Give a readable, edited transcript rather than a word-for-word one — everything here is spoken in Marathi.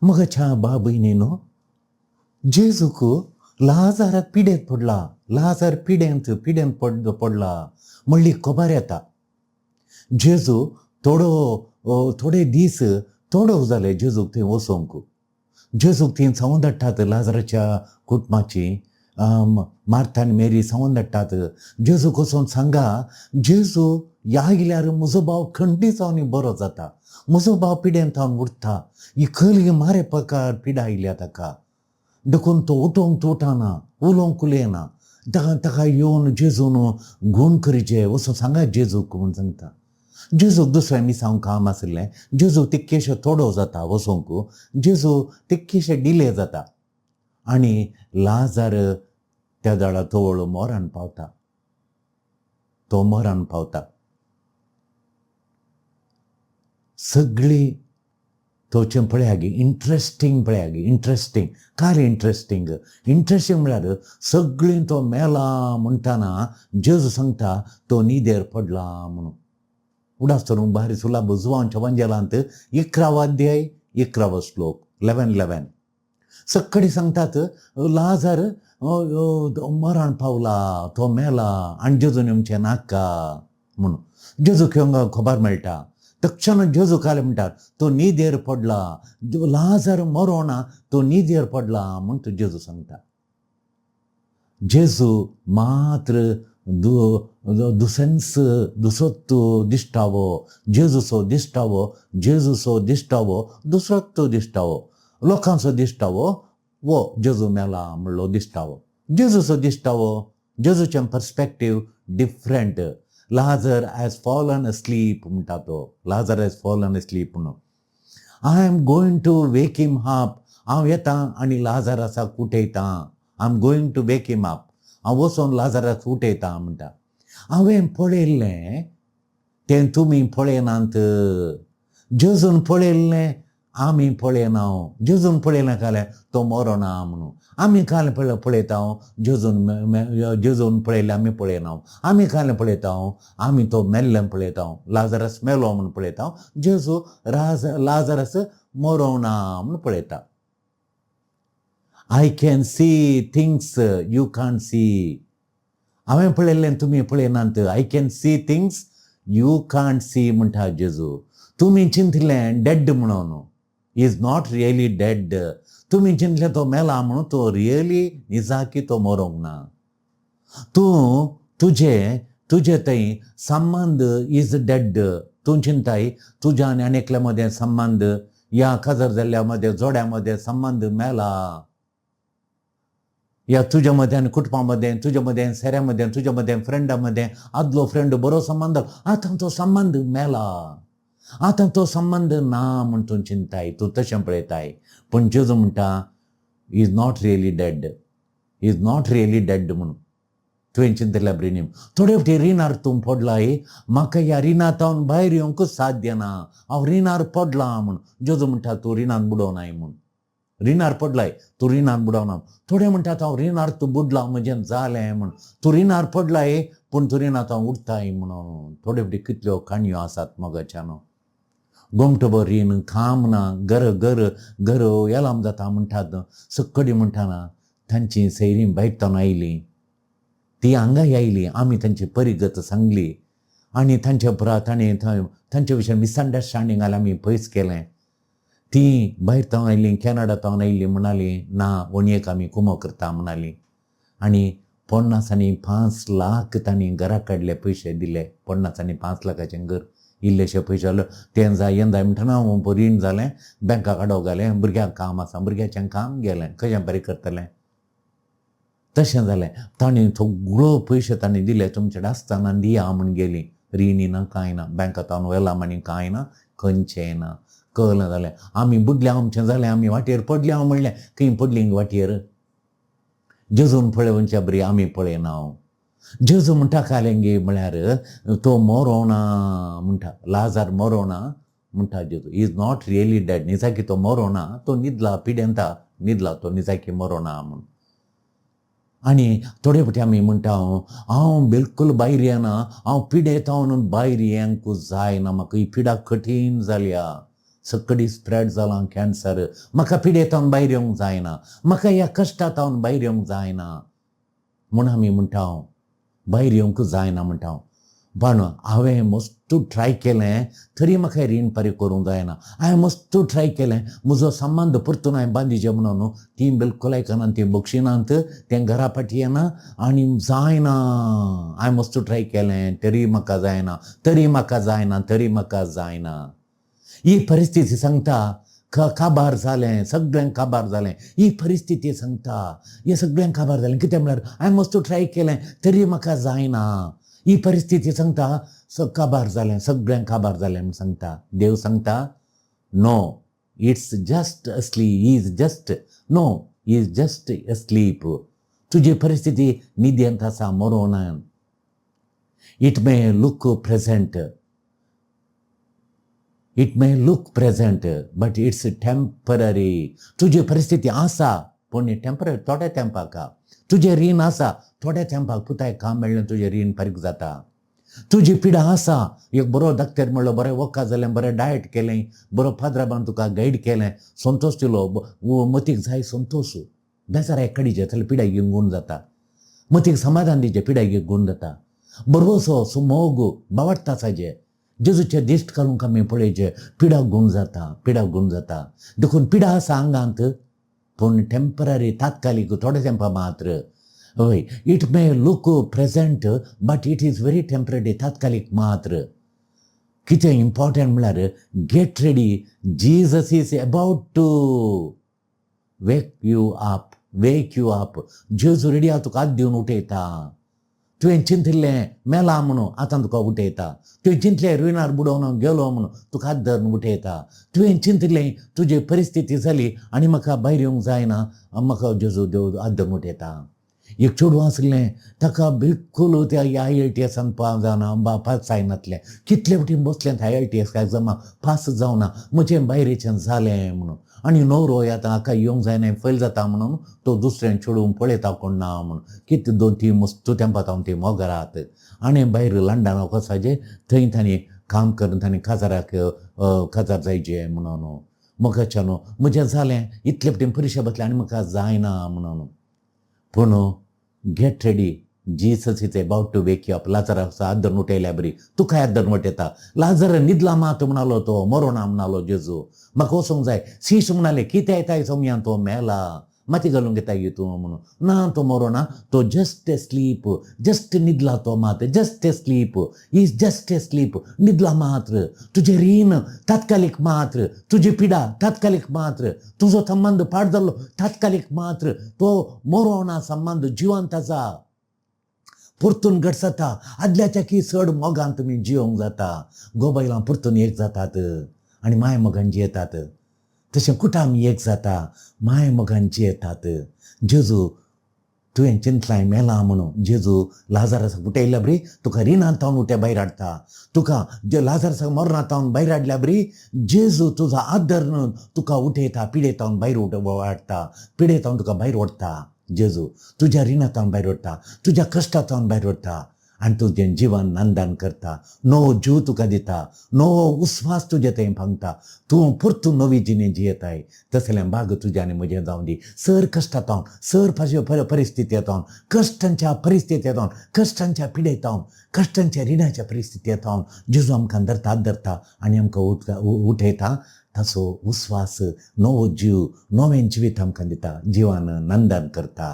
मगच्या बाबईनेनो जेजूक लाजाराक पिडेंत पडला. लाजार पिडेंत पडला म्हणली खबर येता. जेजू थोडे दीस थोडो जाले जेजूक थंय वचोंक. जेजूक थंय सावून धाडटात लाजाराच्या कुटुंबाची. मार्था आनी मेरी सावून धाडटात. जेजूक वचोन सांगा, जेजू आयल्यार म्हजो भाव खंडी जावन बरो जाता. म्हजो भाव पिडेंत जावन उरता. ही खली मारे प्रकार पिडा आयल्या ताका. देखून तो उठोंक उठना, उलोवंक उलयना. ताका येवन जेजून घूण करीचे वचून सांगा जेजूक म्हूण सांगता. जेजूक दुसऱ्या मिसांव काम आसलें. जेजू तितकेशे थोडो जाता वचोंक. जेजू तितकेशे डिले जाता. आनी लाजार त्या दाळा तवळ मोरान पावता. तो मोरान पावता. सगळी तोचे पळयागी इंट्रस्टींग पळयागी इंट्रस्टींग काय इंट्रस्टींग म्हळ्यार सगळीं तो मेला म्हणटाना जेजू सांगता तो न्हिदेर पडला म्हणून. उडास धरून भारी सुलाभ जुवांच्या वंजेलांत 11वा अध्याय 11वा श्लोक 11:11. सकाळी सांगतात लाजार मरण पावला, तो मेला आनी जेजून येवचें नाका म्हणून. जेजूक येवंक खबर मेळटा. तक्षण जेजू काले म्हणटात तो न्हिदेर पडला. लाजार मरोना, तो न्हिदेर पडला म्हूण तो जेजू सांगता. जेजू मात्र दुसरोत्तो दिश्टावो, जेजूचो दिश्टावो, जेजूचो दिश्टावो, दुसरोत्तो दिश्टावो, लोकांचो दिश्टावो वो जेजू मेला म्हणलो दिश्टावो. जेजूचो दिश्टावो, जेजूचें perspective different. Lazarus has fallen asleep म्हणटा तो. लाजर हॅज फॉलन अस्लीप म्हणून. I am going to wake him up. हांव येता आनी लाजारासाक उठयता. I am going to wake him up. हांव वचोन लाजाराक उठयता म्हणटा. हांवें पळयल्लें तें तुमी पळयनात. जेजून पळयल्लें आमी पळयना. जेजून पळयलें जाल्यार तो मरोना म्हणून. आमी काल पळयता जेजून पळयलें आमी पळयना. आमी काल पळयता आमी तो मेल्लें पळयता. लाजारस मेलो म्हूण पळयता. जेजू लाजारस मरोना म्हूण पळयता. I can see things you can't see. हांवें पळयल्लें तुमी पळयनात. I can see things you can't see म्हणटा जेजू. तुमी चिंतलें डेड म्हणून. Is not really dead. तुमी चिंतलें तो मेला म्हणून तो रियली निजाकी तो मरोंक ना. तुजे थंय संबंध इज डेड. तूं चिंताय तुज्या आनी आनेकल्या मदें संबंध, या काजार जाल्ल्या मदें जोड्या संबंध मेला. या तुज्या मदें आनी कुटुंबा मदें, तुज्या मदें सेऱ्या मदें, तुज्या मदें फ्रेंडा मदें आदलो फ्रेंड बरो संबंध, आतां तो संबंध मेला. आतां तो संबंध ना म्हूण तूं चिंताय, तूं तशें पळयताय. पूण जेजू म्हणटा is not really dead. Is not really dead म्हणून. तुवें चिंतल्या ब्रिनीम थोडे फावटी रिनार तूं पडलाय. म्हाका ह्या रिनांतावन भायर येवंकूच साध्य ना. हांव रिनार पडला म्हूण. जेजू म्हणटा तूं रिनान बुडोवनाय म्हूण. रिनार पडलाय तूं रिनान बुडोवना. थोडे म्हणटात हांव रिनार तूं बुडला म्हजें जालें म्हूण. तूं रिनार पडलाय पूण तूं रिनांतावन उरताय म्हणून. थोडे फावटी कितल्यो काणयो आसात मोगाच्यानो. गोमटोबो रीन खाम ना, गर येलाम जाता म्हणटात. सक्कडी म्हणटाना तांची सैरी बायतावन आयली. ती हांगाय आयली. आमी तांची परिगत सांगली आनी तांच्या पुरा तांचे विशयी मिसअंडरस्टँडींग जाल्यार आमी पयस केलें. ती भायर तावन आयली, कॅनडा तावन आयली म्हणली ना वणयेक आमी कुमो करता म्हणली. आनी 50 आनी 5 लाख तांणी घरा काडले, पयशे दिले. 50 आनी 5 लाखाचें घर. इल्लेशे पयशे जालो तें जाय हें जाय म्हणटना रीण जालें. बँका काडोवंक गेलें. भुरग्यांक काम आसा, भुरग्याचें काम गेलें. कशें बरें करतलें. तशें जालें. तांणी सगळो पयशे तांणी दिले. तुमचे आसतना दिया म्हूण गेली. रीण ना कांय ना. बँकांतावन वेलाम आनी कांय ना, खंयचेंय ना. कळना जालें आमी बुडल्या आमचें जालें. आमी वाटेर पडल्या म्हणलें. खंय पडलीं वाटेर. जेजून पळोवच्या बरी आमी पळयना. जेजू म्हणटा कालेंगे म्हळ्यार तो मरोना म्हणटा. लाजार मरोना म्हणटा Jezu. Is not really dead. निजाकी तो मरोना. तो न्हिदला, पिडेंता न्हिदला. तो निजाकी मरोना म्हूण. आनी थोडे फावटी आमी म्हणटा हांव बिलकूल भायर येना. हांव पिडेता म्हणून भायर येवंक जायना. म्हाका ही पिडा कठीण जाल्या. सकडी स्प्रेड जालां कॅन्सर. म्हाका पिडेतावन भायर येवंक जायना, म्हाका ह्या कश्टांतावन भायर येवंक जायना म्हूण आमी म्हणटा भायर येवंक जायना म्हणटा. पण हांवें मस्त ट्राय केलें तरी म्हाका रीण फारीक करूंक जायना. हांवें मस्त ट्राय केलें म्हजो संबंद परतून हांवें बांदिचें म्हणून ती बिलकुल आयकना, ती बक्षिनांत तें घरा फाटी येना आनी जायना. हांवें मस्त ट्राय केलें तरी म्हाका जायना, तरी म्हाका जायना, तरी म्हाका जायना. ही परिस्थिती सांगता काबार जालें, सगळ्यांक काबार जालें. ही परिस्थिती सांगता हें सगळ्यांक काबार जालें. कित्याक म्हळ्यार हांवें मस्त ट्राय केलें तरी म्हाका जायना. ही परिस्थिती सांगता काबार जालें, सगळ्यांक काबार जालें म्हूण सांगता. देव सांगता no, it's just asleep, he is just no, he is just asleep. तुजी परिस्थिती न्हिदेंत आसा, मरोना. It may look present, it may look present but it's temporary. तुजी परिस्थिती आसा पूण टेम्पररी, थोड्या तेंपाक. तुजें रीण आसा, थोड्या तेंपाक पुताय काम मेळ्ळें तुजें रीण फारीक जाता. तुजी पिडा आसा, एक बरो दाक्तर म्हणलो, बरें वखद जालें, बरें डायट केलें, बरो फादराबान तुका गायड केलें, संतोश दिलो, मतीक जाय संतोश. बेजार एकडीचे जाल्यार पिडाय घेवन गूण जाता. मतीक समाधान दिचे, पिडाय घेवन गूण जाता. बरोसो सुमोग बावडटा साजे जेजूचे दिश्ट घालूंक आमी पळयचे, पिडा गूण जाता, पिडा गूण जाता. देखून पिडा आसा आंगांत पूण टेम्पररी, तात्कालीक, थोडे तेंपा मात्र. हय, it may look present but it is very temporary, तात्कालीक मात्र. कितें इम्पॉर्टंट म्हळ्यार get ready, Jesus is about to wake you up, wake you up. Jezu ready आहा तुका हात दिवन उठयता. तुवें चिंतिल्लें मेला म्हणून आतां तुका उठयता. तुवें चिंतलें रुईनार बुडोवन गेलो म्हणून तुका हात धरून उठयता. तुवें चिंतिल्लें तुजी परिस्थिती जाली आनी म्हाका भायर येवंक जायना, म्हाका जेजू देव हात धरून उठयता. एक चेडूं आसलें, ताका बिलकुल त्या IELTS पास जावना, पास जायनातलें. कितले वटेन बसलें IELTS एग्जामाक पास जावना, म्हजें भायरेचें जालें म्हणून. आनी न्हवरो आतां हाका येवंक जायना, फेल जाता म्हणून तो दुसरें चेडूं पळयता कोण ना म्हणून. कितें 2-3 मस्त तेंपाक हांव ते मोगरात आनी भायर लंडनाक वचाचें, थंय तांणी काम करून तांणी काजार जायचें म्हणून. मोगाच्या न्हू म्हजें जालें, इतले वटेन परिक्षा बसलें आनी म्हाका जायना म्हणून. पूण get ready, Jesus is about to wake you up. लाजराक हात धरून उठयल्या बरी, तुका हात धरून उठयता. लाजर न्हिदला मात म्हणालो तो, मरोना म्हणालो जेजू. म्हाका वचूंक जाय. शीश म्हणाले कितें येताय सोमयान, तो मेला, माती घालूंक येता तूं म्हणून. ना, तो मरोना, तो जस्ट स्लीप, जस्ट न्हिदला तो मात, just sleep, is just sleep, न्हिदला मात्र. तुजें रीण तात्कालीक मात्र, तुजी पिडा तात्कालीक मात्र, तुजो संबंद पाड जाल्लो तात्कालीक मात्र. तो मरोना संबंद जिवंत आसा, परतून घट जाता. आदल्याच्या की चड मोगान तुमी जिवंक जाता. गोबायलां परतून एक जातात आनी माय मोगान जियेतात. तशें कुटाम एक जाता, माय मोगान जियेतात. जेजू तुवें चिंतलाय मेला म्हणून, जेजू लाजारासाक उठयल्या बरी तुका रिणांतावन उठे भायर हाडटा. तुका जे लाजारासाक मरणांतावन भायर हाडल्या बरी जेजू तुजो हात धरून तुका उठयता, पिडेतावन भायर हाडटा, पिडेतावन तुका भायर ओडटा. जेजू तुज्या रिणांतावन भायर ओडटा, तुज्या कश्टांतावन भायर ओडटा आनी तुजें जिवन नंदान करता. नवो जीव तुका दिता, नवो उस्वास तुजे थंय भांगता. तूं परतून नवी जिणे जियेताय. तसलें भाग तुजें आनी म्हजें जावं दी. सर कश्टांतावन, सर परिस्थितींतावन, कश्टांच्या परिस्थितींतावन, कश्टांच्या पिडेतावन, कश्टांच्या रिणाच्या परिस्थितींतावन जेजू आमकां धरता, हात धरता आनी आमकां उठयता. ताचो उस्वास, नवो जीव, नवें जिवीत आमकां दिता, जिवान नंदन करता.